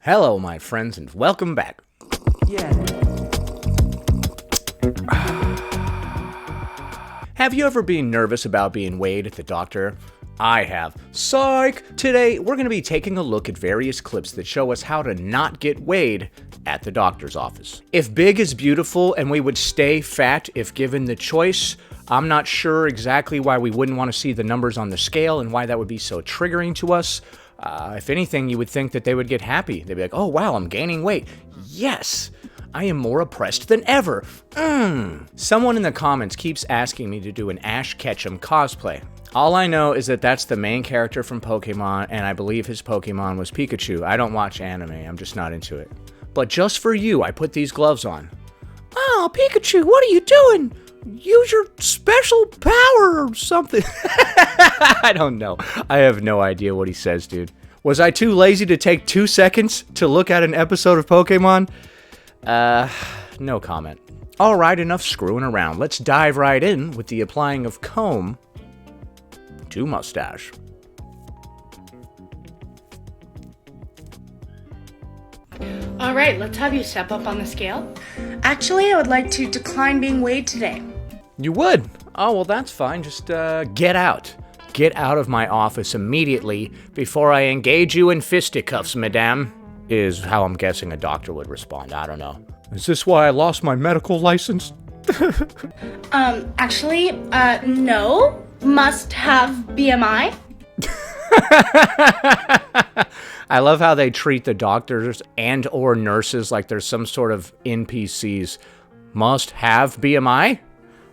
Hello, my friends, and welcome back. Yeah. Have you ever been nervous about being weighed at the doctor? I have. Psych! Today, we're going to be taking a look at various clips that show us how to not get weighed at the doctor's office. If big is beautiful and we would stay fat if given the choice, I'm not sure exactly why we wouldn't want to see the numbers on the scale and why that would be so triggering to us. If anything, you would think that they would get happy. They'd be like, oh wow, I'm gaining weight. Yes, I am more oppressed than ever. Someone in the comments keeps asking me to do an Ash Ketchum cosplay. All I know is that that's the main character from Pokemon, and I believe his Pokemon was Pikachu. I don't watch anime, I'm just not into it. But just for you, I put these gloves on. Oh, Pikachu, what are you doing? Use your special power or something. I don't know. I have no idea what he says, dude. Was I too lazy to take 2 seconds to look at an episode of Pokemon? No comment. All right, enough screwing around. Let's dive right in with the applying of comb to mustache. All right, let's have you step up on the scale. Actually, I would like to decline being weighed today. You would? Oh, well, that's fine. Just get out. Get out of my office immediately before I engage you in fisticuffs, madame, is how I'm guessing a doctor would respond. I don't know. Is this why I lost my medical license? Actually, no. Must have BMI. I love how they treat the doctors and or nurses like they're some sort of NPCs. Must have BMI?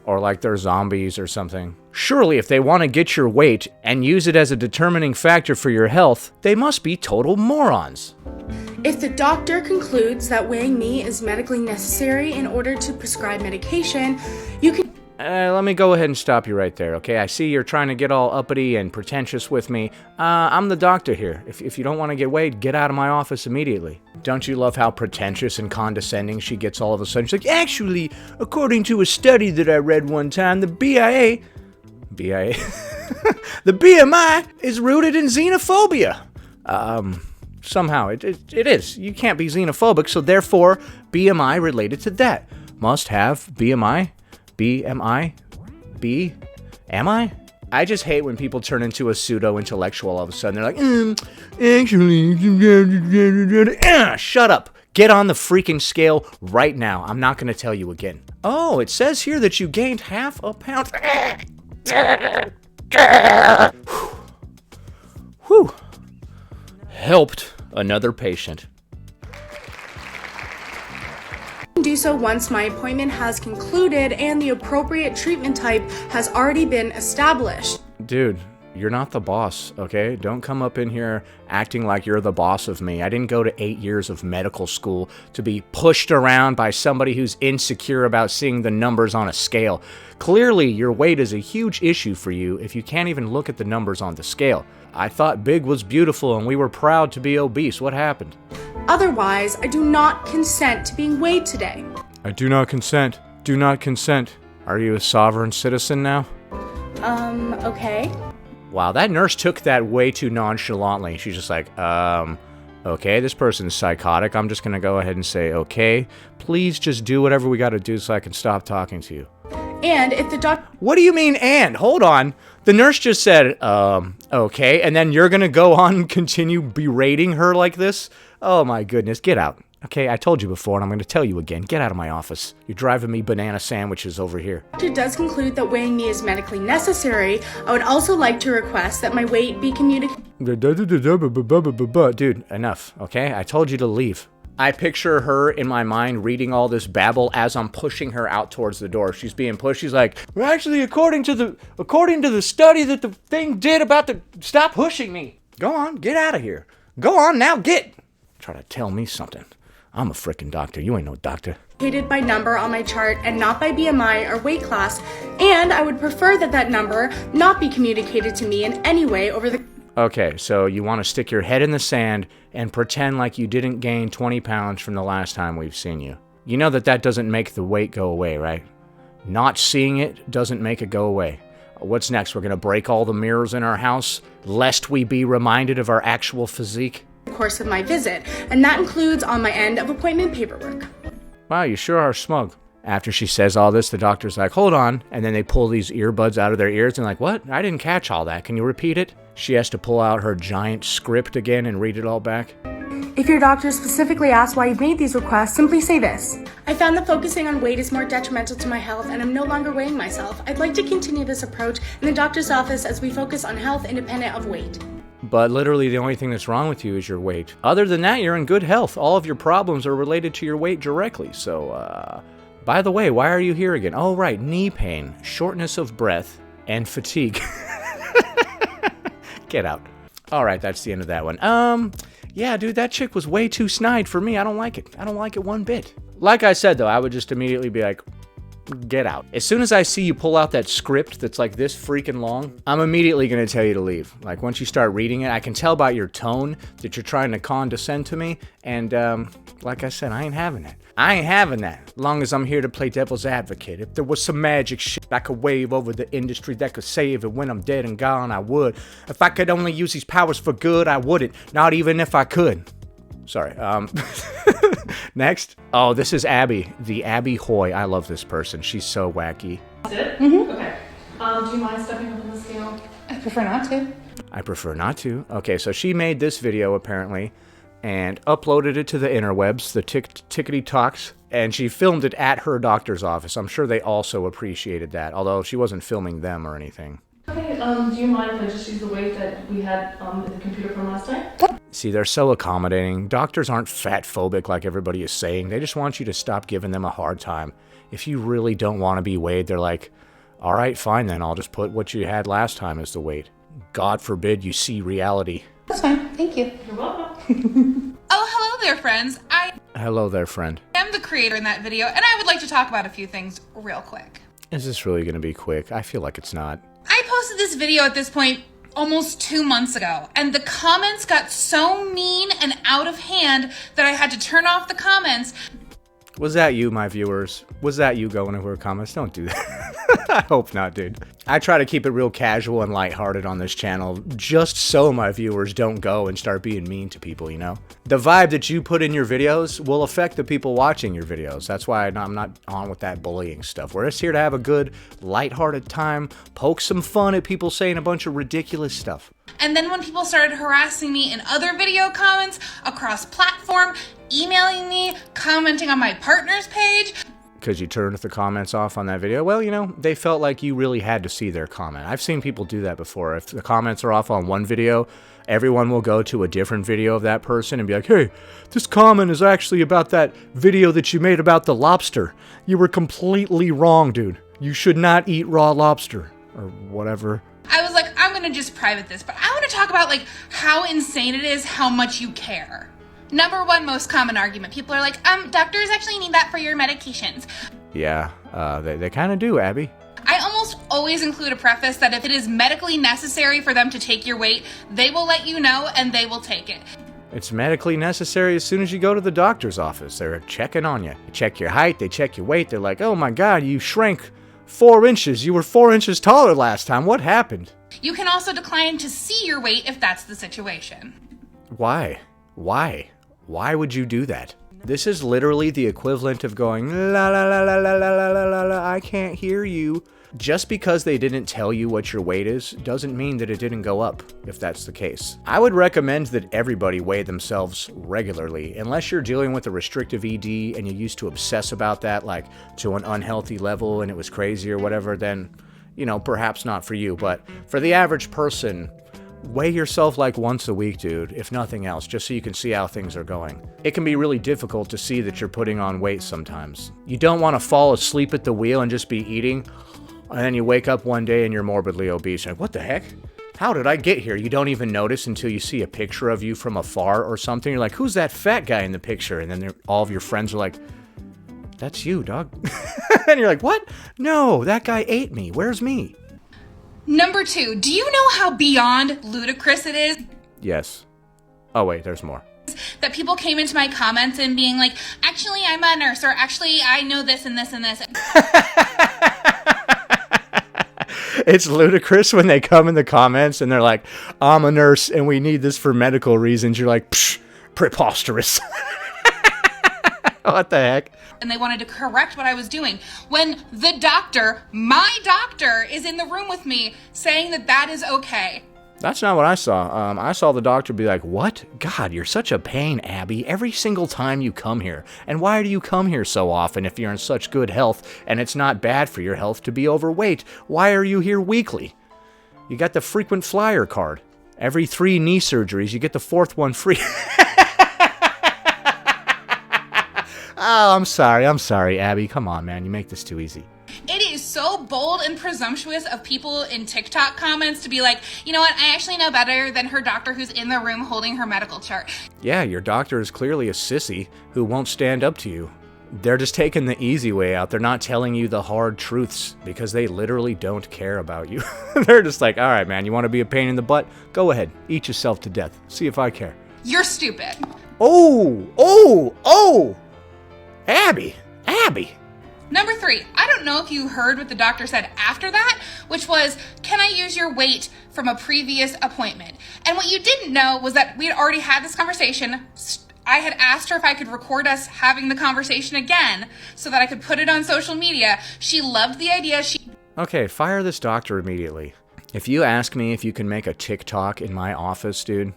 Or like they're zombies or something. Surely if they want to get your weight and use it as a determining factor for your health, they must be total morons. If the doctor concludes that weighing me is medically necessary in order to prescribe medication, you can... Let me go ahead and stop you right there, okay? I see you're trying to get all uppity and pretentious with me. I'm the doctor here. If you don't want to get weighed, get out of my office immediately. Don't you love how pretentious and condescending she gets all of a sudden? She's like, actually, according to a study that I read one time, the BIA, the BMI is rooted in xenophobia. Somehow, it is. You can't be xenophobic, so therefore, BMI related to that. Must have BMI. Am I? I just hate when people turn into a pseudo-intellectual all of a sudden. They're like, actually, shut up. Get on the freaking scale right now. I'm not going to tell you again. Oh, it says here that you gained half a pound. Whew. Helped another patient. do so once my appointment has concluded and the appropriate treatment type has already been established. Dude, you're not the boss, okay? Don't come up in here acting like you're the boss of me. I didn't go to 8 years of medical school to be pushed around by somebody who's insecure about seeing the numbers on a scale. Clearly, your weight is a huge issue for you if you can't even look at the numbers on the scale. I thought big was beautiful and we were proud to be obese. What happened? Otherwise, I do not consent to being weighed today. I do not consent. Do not consent. Are you a sovereign citizen now? Okay. Wow, that nurse took that way too nonchalantly. She's just like, okay, this person's psychotic. I'm just gonna go ahead and say, okay, please just do whatever we gotta do so I can stop talking to you. And if the doctor... What do you mean, and? Hold on. The nurse just said, okay, and then you're gonna go on and continue berating her like this? Oh my goodness, get out. Okay, I told you before, and I'm going to tell you again. Get out of my office. You're driving me banana sandwiches over here. If the doctor does conclude that weighing me is medically necessary, I would also like to request that my weight be communicated. Dude, enough, okay? I told you to leave. I picture her in my mind reading all this babble as I'm pushing her out towards the door. She's being pushed. She's like, well, actually, according to the study that the thing did about the... Stop pushing me. Go on, get out of here. Go on now, get. Try to tell me something. I'm a frickin' doctor. You ain't no doctor. By number on my chart and not by BMI or weight class, and I would prefer that that number not be communicated to me in any way over the... Okay, so you want to stick your head in the sand and pretend like you didn't gain 20 pounds from the last time we've seen you. You know that doesn't make the weight go away, right? Not seeing it doesn't make it go away. What's next? We're going to break all the mirrors in our house, lest we be reminded of our actual physique? course of my visit, and that includes on my end of appointment paperwork. Wow, you sure are smug. After she says all this, the doctor's like, hold on, and then they pull these earbuds out of their ears and like, what? I didn't catch all that. Can you repeat it? She has to pull out her giant script again and read it all back. If your doctor specifically asks why you've made these requests, simply say this. I found that focusing on weight is more detrimental to my health and I'm no longer weighing myself. I'd like to continue this approach in the doctor's office as we focus on health independent of weight. But literally the only thing that's wrong with you is your weight. Other than that, you're in good health. All of your problems are related to your weight directly. So, by the way, why are you here again? Oh, right, knee pain, shortness of breath, and fatigue. Get out. All right, that's the end of that one. Yeah, dude, that chick was way too snide for me. I don't like it. I don't like it one bit. Like I said, though, I would just immediately be like, get out. As soon as I see you pull out that script that's like this freaking long, I'm immediately going to tell you to leave. Like, once you start reading it, I can tell by your tone that you're trying to condescend to me. And, like I said, I ain't having that. I ain't having that. As long as I'm here to play devil's advocate. If there was some magic shit I could wave over the industry that could save it when I'm dead and gone, I would. If I could only use these powers for good, I wouldn't. Not even if I could. Sorry. Next. Oh, this is Abby. The Abby Hoy. I love this person. She's so wacky. That's it? Mm-hmm. Okay. Do you mind stepping up on the scale? I prefer not to. I prefer not to. Okay, so she made this video, apparently, and uploaded it to the interwebs, the tickety talks, and she filmed it at her doctor's office. I'm sure they also appreciated that, although she wasn't filming them or anything. Okay, do you mind if I just use the weight that we had in the computer from last time? See, they're so accommodating. Doctors aren't fat phobic like everybody is saying. They just want you to stop giving them a hard time. If you really don't want to be weighed, they're like, all right, fine then. I'll just put what you had last time as the weight. God forbid you see reality. That's fine. Thank you. You're welcome. Oh, hello there, friends. I Hello there, friend. am the creator in that video, and I would like to talk about a few things real quick. Is this really going to be quick? I feel like it's not. I posted this video at this point almost 2 months ago, and the comments got so mean and out of hand that I had to turn off the comments. Was that you, my viewers? Was that you going over comments? Don't do that. I hope not, dude. I try to keep it real casual and lighthearted on this channel, just so my viewers don't go and start being mean to people, you know? The vibe that you put in your videos will affect the people watching your videos. That's why I'm not on with that bullying stuff. We're just here to have a good, lighthearted time, poke some fun at people saying a bunch of ridiculous stuff. And then when people started harassing me in other video comments across platform, emailing me, commenting on my partner's page. Because you turned the comments off on that video? Well, you know, they felt like you really had to see their comment. I've seen people do that before. If the comments are off on one video, everyone will go to a different video of that person and be like, hey, this comment is actually about that video that you made about the lobster. You were completely wrong, dude. You should not eat raw lobster. Or whatever. I was like, I'm gonna just private this, but I want to talk about like how insane it is how much you care. Number one most common argument. People are like, doctors actually need that for your medications. Yeah, they kind of do, Abby. I almost always include a preface that if it is medically necessary for them to take your weight, they will let you know and they will take it. It's medically necessary as soon as you go to the doctor's office. They're checking on you. They check your height, they check your weight. They're like, oh my God, you shrank 4 inches. You were 4 inches taller last time. What happened? You can also decline to see your weight if that's the situation. Why? Why would you do that? This is literally the equivalent of going, la la la la la la la la la la, I can't hear you. Just because they didn't tell you what your weight is doesn't mean that it didn't go up, if that's the case. I would recommend that everybody weigh themselves regularly, unless you're dealing with a restrictive ED and you used to obsess about that, like to an unhealthy level and it was crazy or whatever, then, you know, perhaps not for you. But for the average person, weigh yourself like once a week, dude, if nothing else, just so you can see how things are going. It can be really difficult to see that you're putting on weight sometimes. You don't want to fall asleep at the wheel and just be eating, and then you wake up one day and you're morbidly obese. Like, what the heck? How did I get here? You don't even notice until you see a picture of you from afar or something. You're like, who's that fat guy in the picture? And then all of your friends are like, that's you, dog. And you're like, what? No, that guy ate me. Where's me? Number two, do you know how beyond ludicrous it is? Yes. Oh, wait, there's more. That people came into my comments and being like, actually, I'm a nurse, or actually, I know this and this and this. It's ludicrous when they come in the comments and they're like, I'm a nurse and we need this for medical reasons. You're like, psh, Preposterous. What the heck? And they wanted to correct what I was doing when the doctor, my doctor, is in the room with me saying that that is okay. That's not what I saw. I saw the doctor be like, what? God, you're such a pain, Abby, every single time you come here. And why do you come here so often if you're in such good health and it's not bad for your health to be overweight? Why are you here weekly? You got the frequent flyer card. Every 3 knee surgeries, you get the 4th one free. Oh, I'm sorry, Abby. Come on, man. You make this too easy. It is so bold and presumptuous of people in TikTok comments to be like, you know what, I actually know better than her doctor who's in the room holding her medical chart. Yeah, your doctor is clearly a sissy who won't stand up to you. They're just taking the easy way out. They're not telling you the hard truths because they literally don't care about you. They're just like, all right, man, you want to be a pain in the butt? Go ahead. Eat yourself to death. See if I care. You're stupid. Oh! Abby! Number 3, I don't know if you heard what the doctor said after that, which was, can I use your weight from a previous appointment? And what you didn't know was that we had already had this conversation. I had asked her if I could record us having the conversation again so that I could put it on social media. She loved the idea. Okay, fire this doctor immediately. If you ask me if you can make a TikTok in my office, dude,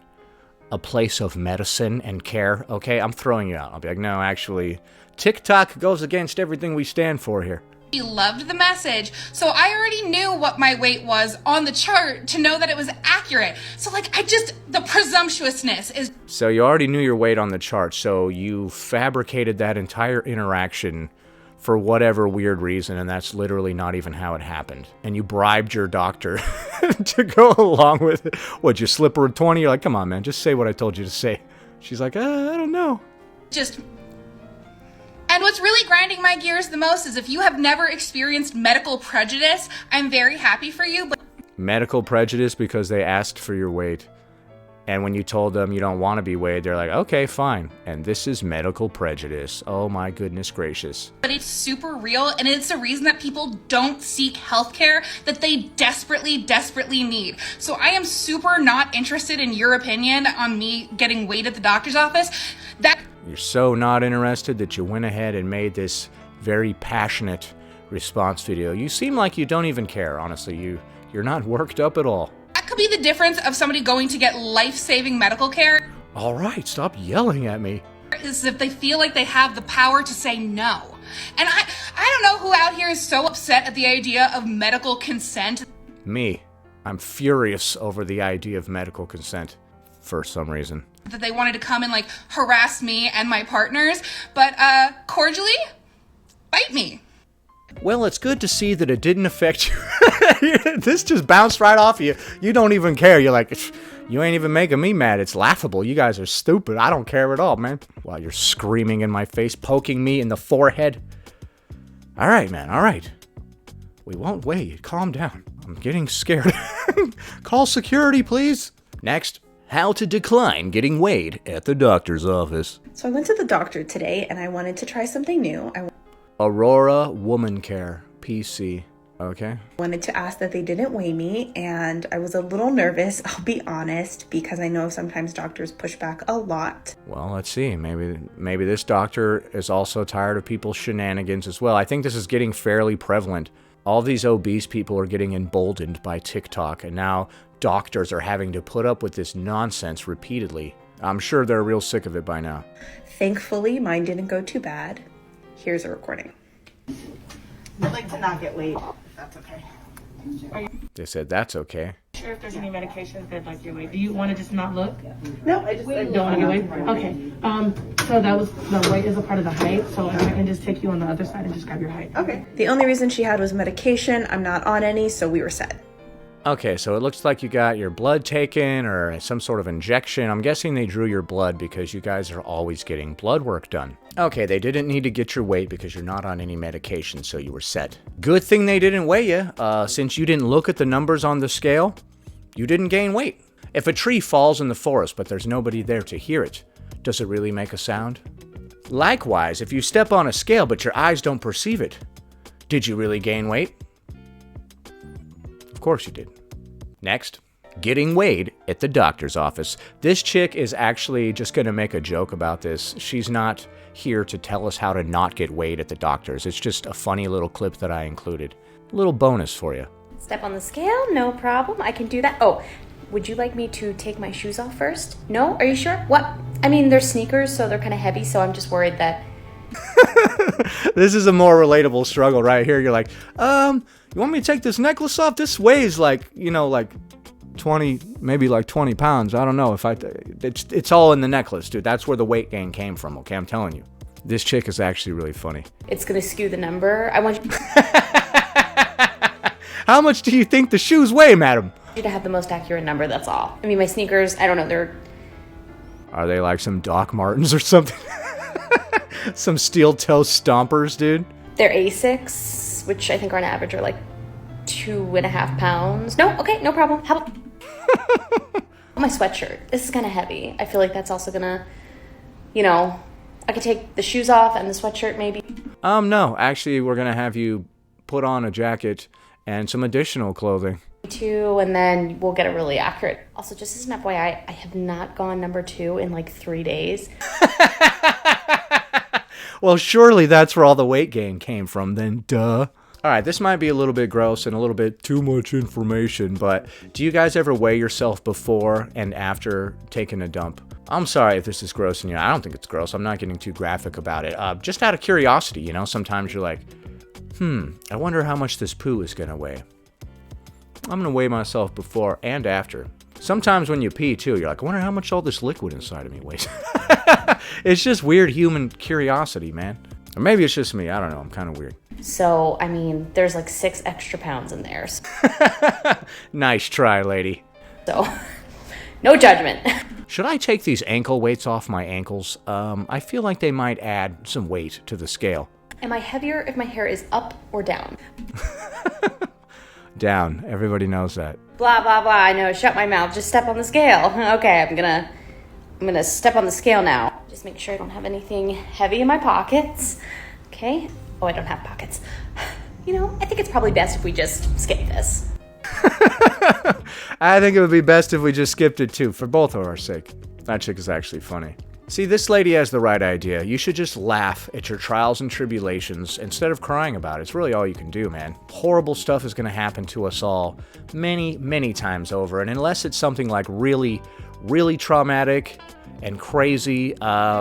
a place of medicine and care, okay, I'm throwing you out. I'll be like, no, actually, TikTok goes against everything we stand for here. She loved the message, so I already knew what my weight was on the chart to know that it was accurate. So, the presumptuousness is... So you already knew your weight on the chart, so you fabricated that entire interaction for whatever weird reason, and that's literally not even how it happened. And you bribed your doctor to go along with it. What'd you slip her a 20? You're like, come on, man, just say what I told you to say. She's like, I don't know. And what's really grinding my gears the most is if you have never experienced medical prejudice, I'm very happy for you, but... Medical prejudice because they asked for your weight. And when you told them you don't want to be weighed, they're like, okay, fine. And this is medical prejudice. Oh my goodness gracious. But it's super real, and it's a reason that people don't seek healthcare that they desperately, desperately need. So I am super not interested in your opinion on me getting weighed at the doctor's office. You're so not interested that you went ahead and made this very passionate response video. You seem like you don't even care, honestly. You're not worked up at all. That could be the difference of somebody going to get life-saving medical care. All right, stop yelling at me. Is if they feel like they have the power to say no. And I don't know who out here is so upset at the idea of medical consent. Me. I'm furious over the idea of medical consent for some reason. That they wanted to come and harass me and my partners, but cordially, bite me. Well, it's good to see that it didn't affect you. This just bounced right off you. You don't even care. You're like, you ain't even making me mad. It's laughable. You guys are stupid. I don't care at all, man. While you're screaming in my face, poking me in the forehead. All right, man. All right. We won't weigh you. Calm down. I'm getting scared. Call security, please. Next. How to decline getting weighed at the doctor's office. So I went to the doctor today and I wanted to try something new. Aurora Woman Care, PC. Okay. Wanted to ask that they didn't weigh me, and I was a little nervous, I'll be honest, because I know sometimes doctors push back a lot. Well, let's see. Maybe this doctor is also tired of people's shenanigans as well. I think this is getting fairly prevalent. All these obese people are getting emboldened by TikTok, and now doctors are having to put up with this nonsense repeatedly. I'm sure they're real sick of it by now. Thankfully, mine didn't go too bad. Here's a recording. I'd like to not get weighed, if that's okay. They said that's okay. Sure if there's any medications that your weight. Do you want to just not look? No, I just Don't want to get weighed? Okay. So the weight is a part of the height, so if I can just take you on the other side and just grab your height. Okay. The only reason she had was medication. I'm not on any, so we were set. Okay, so it looks like you got your blood taken or some sort of injection. I'm guessing they drew your blood because you guys are always getting blood work done. Okay, they didn't need to get your weight because you're not on any medication, so you were set. Good thing they didn't weigh you. Since you didn't look at the numbers on the scale, you didn't gain weight. If a tree falls in the forest but there's nobody there to hear it, does it really make a sound? Likewise, if you step on a scale but your eyes don't perceive it, did you really gain weight? Of course you did. Next, getting weighed at the doctor's office. This chick is actually just going to make a joke about this. She's not here to tell us how to not get weighed at the doctor's. It's just a funny little clip that I included. A little bonus for you. Step on the scale, no problem. I can do that. Oh, would you like me to take my shoes off first? No? Are you sure? What? I mean, they're sneakers, so they're kind of heavy, so I'm just worried that... This is a more relatable struggle right here. You're like, you want me to take this necklace off? This weighs like, you know, like 20, maybe like 20 pounds. I don't know if it's all in the necklace, dude. That's where the weight gain came from, okay? I'm telling you. This chick is actually really funny. It's gonna skew the number. I want you How much do you think the shoes weigh, madam? to have the most accurate number, that's all. I mean, my sneakers, I don't know, Are they like some Doc Martens or something? Some steel toe stompers, dude? they're Asics, which I think on average are like 2.5 pounds. No, okay, no problem. How about my sweatshirt? This is kind of heavy. I feel like that's also gonna, you know, I could take the shoes off and the sweatshirt maybe. No, actually, we're gonna have you put on a jacket and some additional clothing. Too, and then we'll get it really accurate. Also, just as an FYI, I have not gone number 2 in like 3 days. Well, surely that's where all the weight gain came from, then duh. Alright, this might be a little bit gross and a little bit too much information, but do you guys ever weigh yourself before and after taking a dump? I'm sorry if this is gross, and I don't think it's gross. I'm not getting too graphic about it. Just out of curiosity, you know, sometimes you're like, I wonder how much this poo is gonna weigh. I'm gonna weigh myself before and after. Sometimes when you pee too, you're like, I wonder how much all this liquid inside of me weighs. It's just weird human curiosity, man. Or maybe it's just me. I don't know. I'm kind of weird. So, I mean, there's like 6 extra pounds in there. Nice try, lady. So, no judgment. Should I take these ankle weights off my ankles? I feel like they might add some weight to the scale. Am I heavier if my hair is up or down? Down. Everybody knows that. Blah, blah, blah. I know. Shut my mouth. Just step on the scale. Okay, I'm gonna step on the scale now. Just make sure I don't have anything heavy in my pockets. Okay. Oh, I don't have pockets. You know, I think it's probably best if we just skip this. I think it would be best if we just skipped it too, for both of our sake. That chick is actually funny. See, this lady has the right idea. You should just laugh at your trials and tribulations instead of crying about it. It's really all you can do, man. Horrible stuff is going to happen to us all many, many times over. And unless it's something like really, really traumatic and crazy,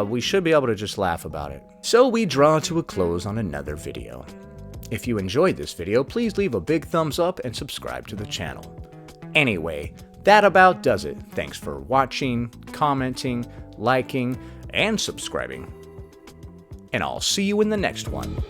we should be able to just laugh about it. So we draw to a close on another video. If you enjoyed this video, please leave a big thumbs up and subscribe to the channel. Anyway, that about does it. Thanks for watching, commenting, liking, and subscribing. And I'll see you in the next one.